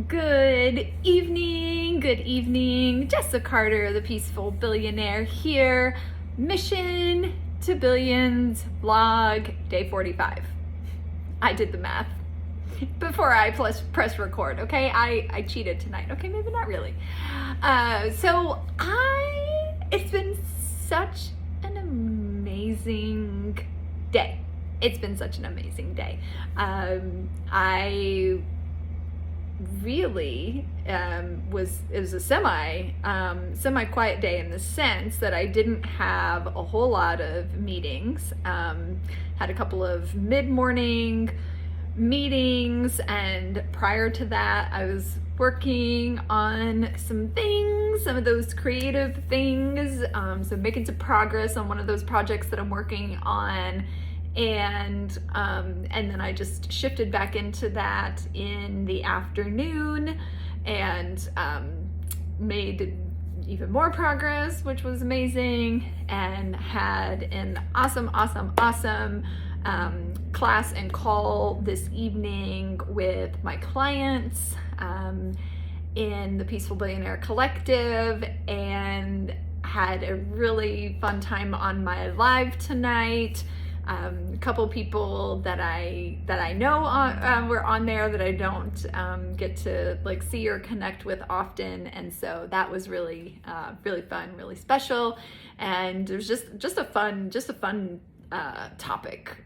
Good evening. Jessica Carter, the Peaceful Billionaire here. Mission to Billions vlog, day 45. I did the math before I press record, okay? I cheated tonight, okay? Maybe not really. It's been such an amazing day. It was a semi quiet day in the sense that I didn't have a whole lot of meetings. Had a couple of mid-morning meetings, and prior to that I was working on some of those creative things, so making some progress on one of those projects that I'm working on. And then I just shifted back into that in the afternoon and made even more progress, which was amazing, and had an awesome class and call this evening with my clients in the Peaceful Billionaire Collective, and had a really fun time on my live tonight. A couple people that I know were on there that I don't get to see or connect with often, and so that was really fun, really special, and there's just a fun topic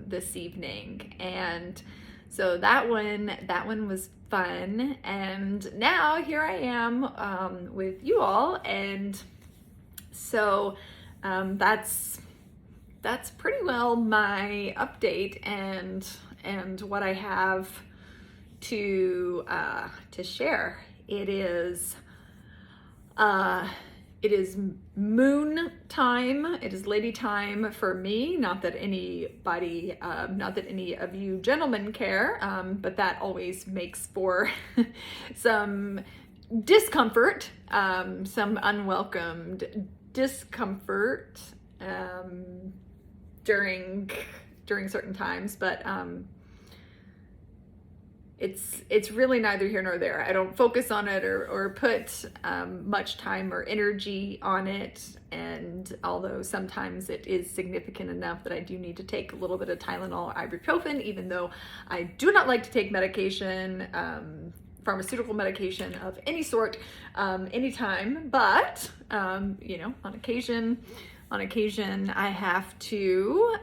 this evening, and so that one was fun. And now here I am with you all, and so that's pretty well my update and what I have to share. It is moon time. It is lady time for me. Not that any of you gentlemen care, but that always makes for some discomfort, some unwelcomed discomfort during certain times, but it's really neither here nor there. I don't focus on it or put much time or energy on it, and although sometimes it is significant enough that I do need to take a little bit of Tylenol or ibuprofen, even though I do not like to take medication, pharmaceutical medication of any sort, anytime, but on occasion I have to.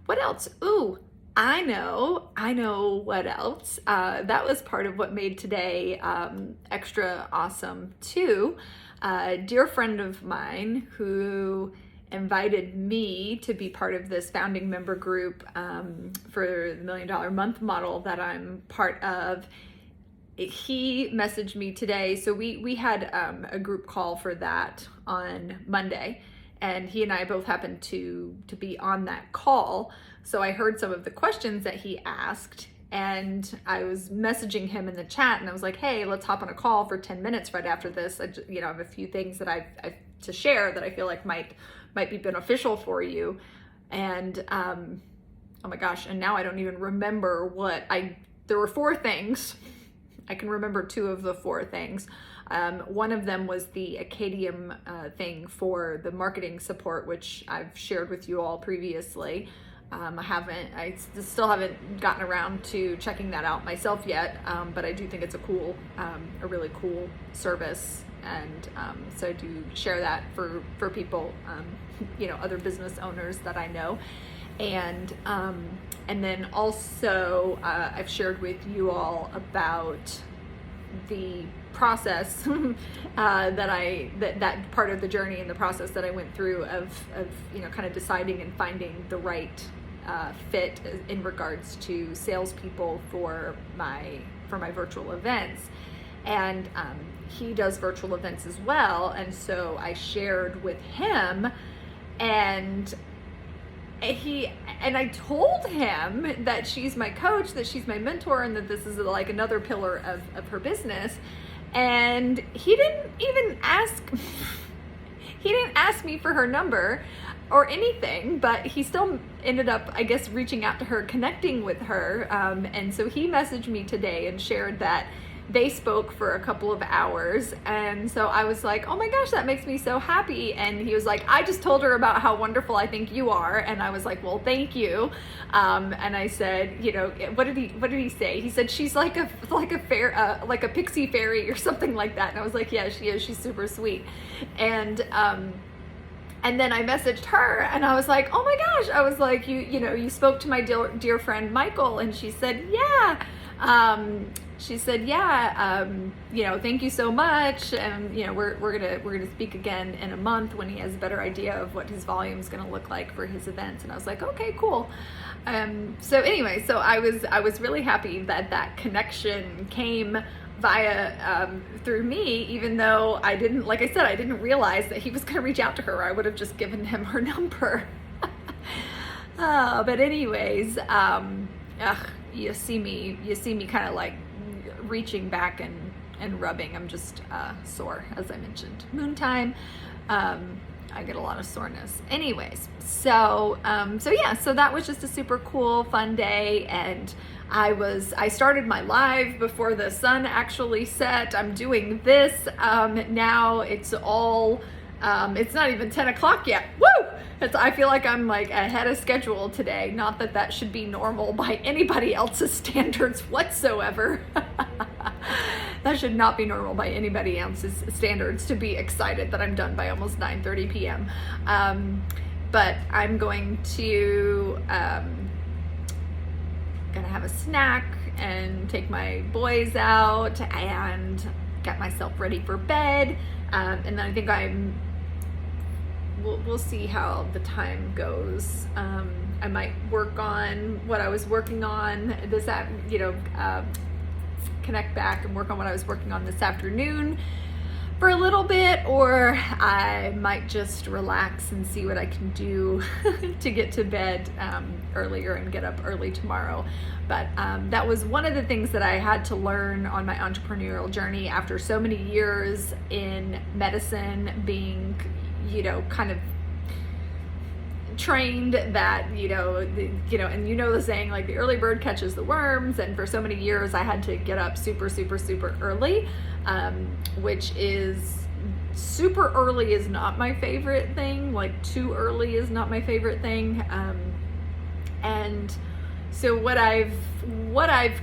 What else? Ooh, I know what else. That was part of what made today extra awesome too. A dear friend of mine who invited me to be part of this founding member group for the $1 Million Month model that I'm part of. He messaged me today. So we had a group call for that on Monday, and he and I both happened to be on that call. So I heard some of the questions that he asked, and I was messaging him in the chat, and I was like, hey, let's hop on a call for 10 minutes right after this. I have a few things that I've to share that I feel like might be beneficial for you. And oh my gosh, and now I don't even remember there were 4 things. I can remember 2 of the 4 things. One of them was the Acadium thing for the marketing support, which I've shared with you all previously. I still haven't gotten around to checking that out myself yet, but I do think it's a really cool service, and so I do share that for people, other business owners that I know. And then also I've shared with you all about the process that part of the journey and the process that I went through of kind of deciding and finding the right fit in regards to salespeople for my virtual events. And he does virtual events as well, and so I shared with him, and I told him that she's my coach, that she's my mentor, and that this is like another pillar of her business. And he didn't even ask me for her number or anything, but he still ended up, I guess, reaching out to her, connecting with her. And so he messaged me today and shared that they spoke for a couple of hours. And so I was like, oh my gosh, that makes me so happy. And he was like, I just told her about how wonderful I think you are. And I was like, well, thank you. And I said, you know, what did he say? He said, she's like a pixie fairy or something like that. And I was like, yeah, she is. She's super sweet. And then I messaged her and I was like, oh my gosh, I was like, you spoke to my dear friend Michael. And she said, yeah. Thank you so much. And, we're going to speak again in a month when he has a better idea of what his volume is going to look like for his events. And I was like, okay, cool. So I was really happy that connection came via through me, even though I didn't realize that he was going to reach out to her. I would have just given him her number. But anyways, you see me kind of like reaching back and rubbing. I'm just sore, as I mentioned. Moon time, I get a lot of soreness. Anyways, so that was just a super cool, fun day. And I started my live before the sun actually set. I'm doing this now. It's all it's not even 10 o'clock yet. Woo! I feel like I'm like ahead of schedule today. Not that that should be normal by anybody else's standards whatsoever. That should not be normal by anybody else's standards to be excited that I'm done by almost 9:30 p.m. But I'm going to gonna have a snack and take my boys out and get myself ready for bed. And then I think we'll see how the time goes. I might work on what I was working on connect back and work on what I was working on this afternoon for a little bit, or I might just relax and see what I can do to get to bed earlier and get up early tomorrow. But that was one of the things that I had to learn on my entrepreneurial journey after so many years in medicine, being, kind of trained that, and the saying, like, the early bird catches the worms. And for so many years I had to get up super, super, super early, which is super early is not my favorite thing. Like, too early is not my favorite thing. And so what I've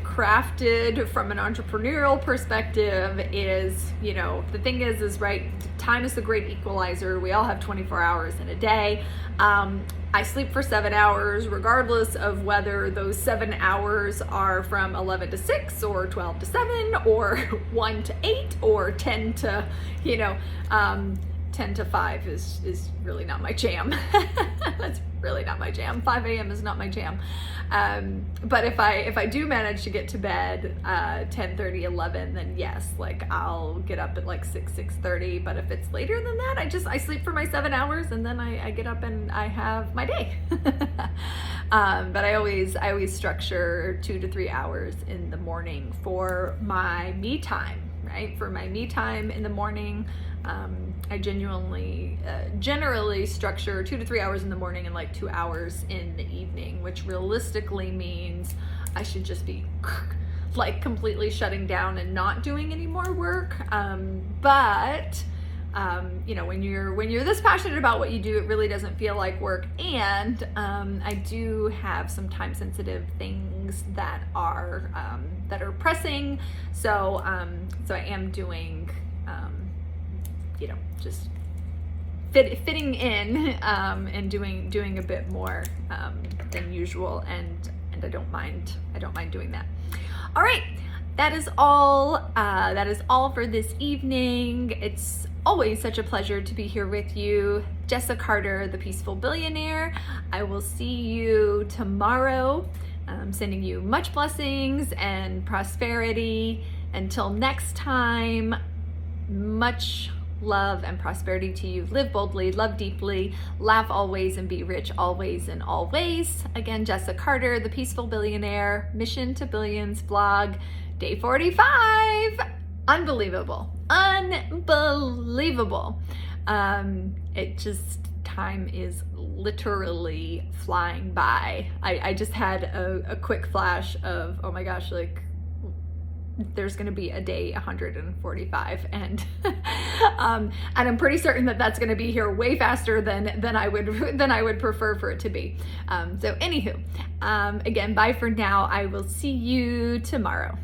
crafted from an entrepreneurial perspective is, the thing is right, time is the great equalizer. We all have 24 hours in a day. I sleep for 7 hours, regardless of whether those 7 hours are from 11 to 6 or 12 to 7 or 1 to 8 or 10 to, 10 to 5 is really not my jam. That's really not my jam. 5 a.m. is not my jam. But if I do manage to get to bed 10:30, 11, then yes, like I'll get up at like 6:30. But if it's later than that, I sleep for my 7 hours and then I get up and I have my day. But I always structure 2 to 3 hours in the morning for my me time, right? For my me time in the morning. I generally structure 2 to 3 hours in the morning and like 2 hours in the evening, which realistically means I should just be like completely shutting down and not doing any more work. But when you're this passionate about what you do, it really doesn't feel like work. And I do have some time sensitive things that are pressing. So I am doing just fitting in and doing a bit more than usual, and I don't mind doing that. All right, that is all for this evening. It's always such a pleasure to be here with you. Jessa Carter, the Peaceful Billionaire. I will see you tomorrow. I'm sending you much blessings and prosperity. Until next time, much love and prosperity to you. Live boldly, love deeply, laugh always, and be rich always and always. Again, Jessa Carter, the Peaceful Billionaire, Mission to Billions blog, day 45. Unbelievable. time is literally flying by. I just had a quick flash of, oh my gosh, like there's going to be a day 145, and and I'm pretty certain that that's going to be here way faster than I would prefer for it to be. So anywho, again, bye for now. I will see you tomorrow.